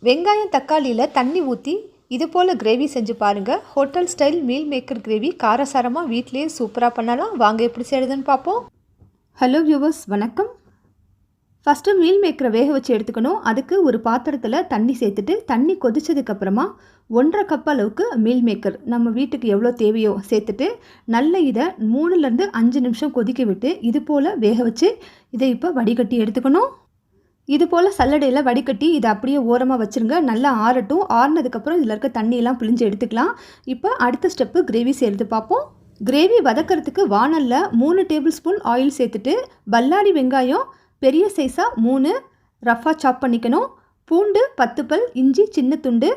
வெங்காயம் தக்காளியில் தண்ணி ஊற்றி இது போல் கிரேவி செஞ்சு பாருங்கள். Hotel style meal maker gravy காரசாரமாக வீட்டிலேயே சூப்பராக பண்ணலாம். வாங்க எப்படி செய்யுதுன்னு பார்ப்போம். ஹலோ வியூவர்ஸ், வணக்கம். ஃபஸ்ட்டு மீல் மேக்கரை வேக வச்சு எடுத்துக்கணும். அதுக்கு ஒரு பாத்திரத்தில் தண்ணி சேர்த்துட்டு தண்ணி கொதிச்சதுக்கப்புறமா 1.5 கப் அளவுக்கு மீல் மேக்கர் நம்ம வீட்டுக்கு எவ்வளோ தேவையோ சேர்த்துட்டு நல்ல இதை 3லேருந்து 5 நிமிஷம் கொதிக்க விட்டு இது போல் வேக வச்சு இதை இப்போ வடிகட்டி எடுத்துக்கணும். இது போல் சல்லடையில் வடிகட்டி இதை அப்படியே ஓரமாக வச்சுருங்க. நல்லா ஆறட்டும். ஆறினதுக்கப்புறம் இதில் இருக்க தண்ணியெல்லாம் பிழிஞ்சு எடுத்துக்கலாம். இப்போ அடுத்த ஸ்டெப்பு கிரேவி செய்கிறது பார்ப்போம். கிரேவி வதக்கிறதுக்கு வானலில் 3 டேபிள் ஸ்பூன் ஆயில் சேர்த்துட்டு பல்லாரி வெங்காயம் பெரிய சைஸாக 3 ரஃபாக சாப் பண்ணிக்கணும். பூண்டு 10 பல், இஞ்சி சின்ன துண்டு,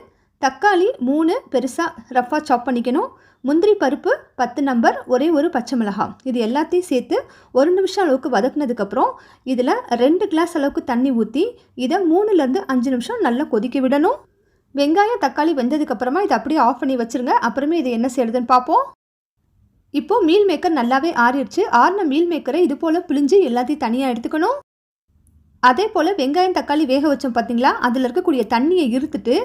தக்காளி 3 பெருசாக ரஃபாக சாப் பண்ணிக்கணும். முந்திரி பருப்பு 10 நம்பர், ஒரே ஒரு பச்சை மிளகாய். இது எல்லாத்தையும் சேர்த்து 1 நிமிஷம் அளவுக்கு வதக்குனதுக்கப்புறம் இதில் 2 கிளாஸ் அளவுக்கு தண்ணி ஊற்றி இதை 3லேருந்து 5 நிமிஷம் நல்லா கொதிக்க விடணும். வெங்காயம் தக்காளி வெந்ததுக்கப்புறமா இதை அப்படியே ஆஃப் பண்ணி வச்சுருங்க. அப்புறமே இதை என்ன செய்யுதுன்னு பார்ப்போம். இப்போது மீல் மேக்கர் நல்லாவே ஆறிடுச்சு. ஆறின மீல் மேக்கரை இது போல் பிழிஞ்சு எல்லாத்தையும் தனியாக எடுத்துக்கணும். அதே போல் வெங்காயம் தக்காளி வேக வச்சோம் பார்த்தீங்களா, அதில் இருக்கக்கூடிய தண்ணியை இருத்துட்டு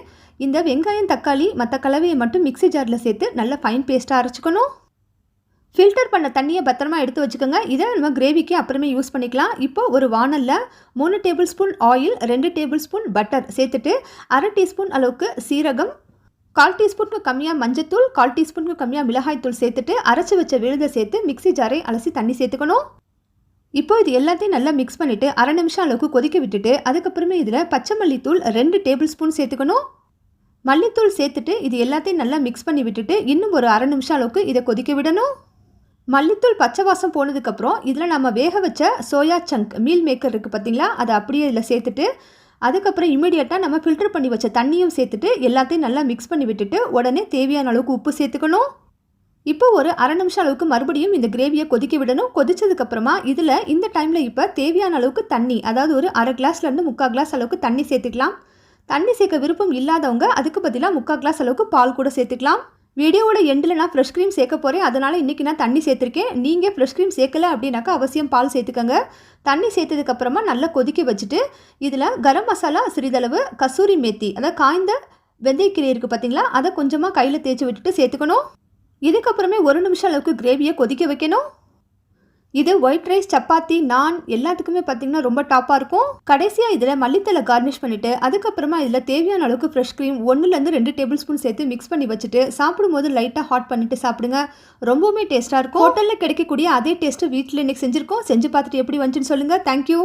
இந்த வெங்காயம் தக்காளி மற்ற கலவையை மட்டும் மிக்ஸி ஜாரில் சேர்த்து நல்லா ஃபைன் பேஸ்ட்டாக அரைச்சிக்கணும். ஃபில்டர் பண்ண தண்ணியை பத்திரமா எடுத்து வச்சுக்கோங்க. இதை நம்ம கிரேவிக்கு அப்புறமே யூஸ் பண்ணிக்கலாம். இப்போ ஒரு வானலில் 3 table spoon oil, 2 table spoon butter சேர்த்துட்டு 1/2 டீஸ்பூன் அளவுக்கு சீரகம், 1/4 டீஸ்பூனுக்கு கம்மியாக மஞ்சத்தூள், 1/4 டீஸ்பூனுக்கு கம்மியாக மிளகாய்த்தூள் சேர்த்துட்டு அரைச்சி வச்ச விழுதை சேர்த்து மிக்ஸி ஜாரை அலசி தண்ணி சேர்த்துக்கணும். இப்போ இது எல்லாத்தையும் நல்லா மிக்ஸ் பண்ணிவிட்டு 1/2 நிமிஷம் அளவுக்கு கொதிக்க விட்டுட்டு அதுக்கப்புறமே இதில் பச்சை மல்லித்தூள் 2 டேபிள் ஸ்பூன் சேர்த்துக்கணும். மல்லித்தூள் சேர்த்துட்டு இது எல்லாத்தையும் நல்லா மிக்ஸ் பண்ணி விட்டுட்டு இன்னும் ஒரு 1/2 நிமிஷம் அளவுக்கு இதை கொதிக்க விடணும். மல்லித்தூள் பச்சை வாசம் போனதுக்கப்புறம் இதில் நம்ம வேக வச்ச சோயா சங்க் மீல் மேக்கர் இருக்குது பார்த்தீங்களா, அதை அப்படியே இதில் சேர்த்துட்டு அதுக்கப்புறம் இமீடியட்டாக நம்ம ஃபில்டர் பண்ணி வச்ச தண்ணியும் சேர்த்துட்டு எல்லாத்தையும் நல்லா மிக்ஸ் பண்ணி விட்டுட்டு உடனே தேவையான அளவுக்கு உப்பு சேர்த்துக்கணும். இப்போ ஒரு 1/2 நிமிஷம் அளவுக்கு மறுபடியும் இந்த கிரேவியை கொதிக்க விடணும். கொதிச்சதுக்கப்புறமா இதில் இந்த டைமில் இப்போ தேவையான அளவுக்கு தண்ணி, அதாவது ஒரு 1/2 கிளாஸ்லேருந்து 3/4 கிளாஸ் அளவுக்கு தண்ணி சேர்த்துக்கலாம். தண்ணி சேர்க்க விருப்பம் இல்லாதவங்க அதுக்கு பதிலாக 3/4 கிளாஸ் அளவுக்கு பால் கூட சேர்த்துக்கலாம். வீடியோவோட எண்டில் நான் ஃப்ரெஷ் க்ரீம் சேர்க்க போகிறேன். அதனால் இன்றைக்கி நான் தண்ணி சேர்த்துருக்கேன். நீங்கள் ஃப்ரெஷ் க்ரீம் சேர்க்கலை அப்படின்னாக்கா அவசியம் பால் சேர்த்துக்கோங்க. தண்ணி சேர்த்ததுக்கப்புறமா நல்லா கொதிக்க வச்சுட்டு இதில் கரம் மசாலா சிறிதளவு, கசூரி மேத்தி அதாவது காய்ந்த வெந்தயக்கீரை இருக்குது பார்த்தீங்களா, அதை கொஞ்சமாக கையில் தேய்ச்சி விட்டுட்டு சேர்த்துக்கணும். இதுக்கப்புறமே 1 நிமிஷம் அளவுக்கு கிரேவியை கொதிக்க வைக்கணும். இது ஒயிட் ரைஸ், சப்பாத்தி, நான் எல்லாத்துக்குமே பார்த்திங்கன்னா ரொம்ப டாப்பாக இருக்கும். கடைசியாக இதில் மல்லித்தலை கார்னிஷ் பண்ணிவிட்டு அதுக்கப்புறமா இதில் தேவையான அளவுக்கு ஃப்ரெஷ் க்ரீம் 1லேருந்து 2 டேபிள் ஸ்பூன் சேர்த்து மிக்ஸ் பண்ணி வச்சுட்டு சாப்பிடும்போது லைட்டாக ஹாட் பண்ணிவிட்டு சாப்பிடுங்க. ரொம்பவுமே டேஸ்ட்டாக இருக்கும். ஹோட்டலில் கிடைக்கக்கூடிய அதே டேஸ்ட்டு வீட்டில் இன்றைக்கி செஞ்சுருக்கோம். செஞ்சு பார்த்துட்டு எப்படி வந்துச்சுன்னு சொல்லுங்கள். தேங்க்யூ.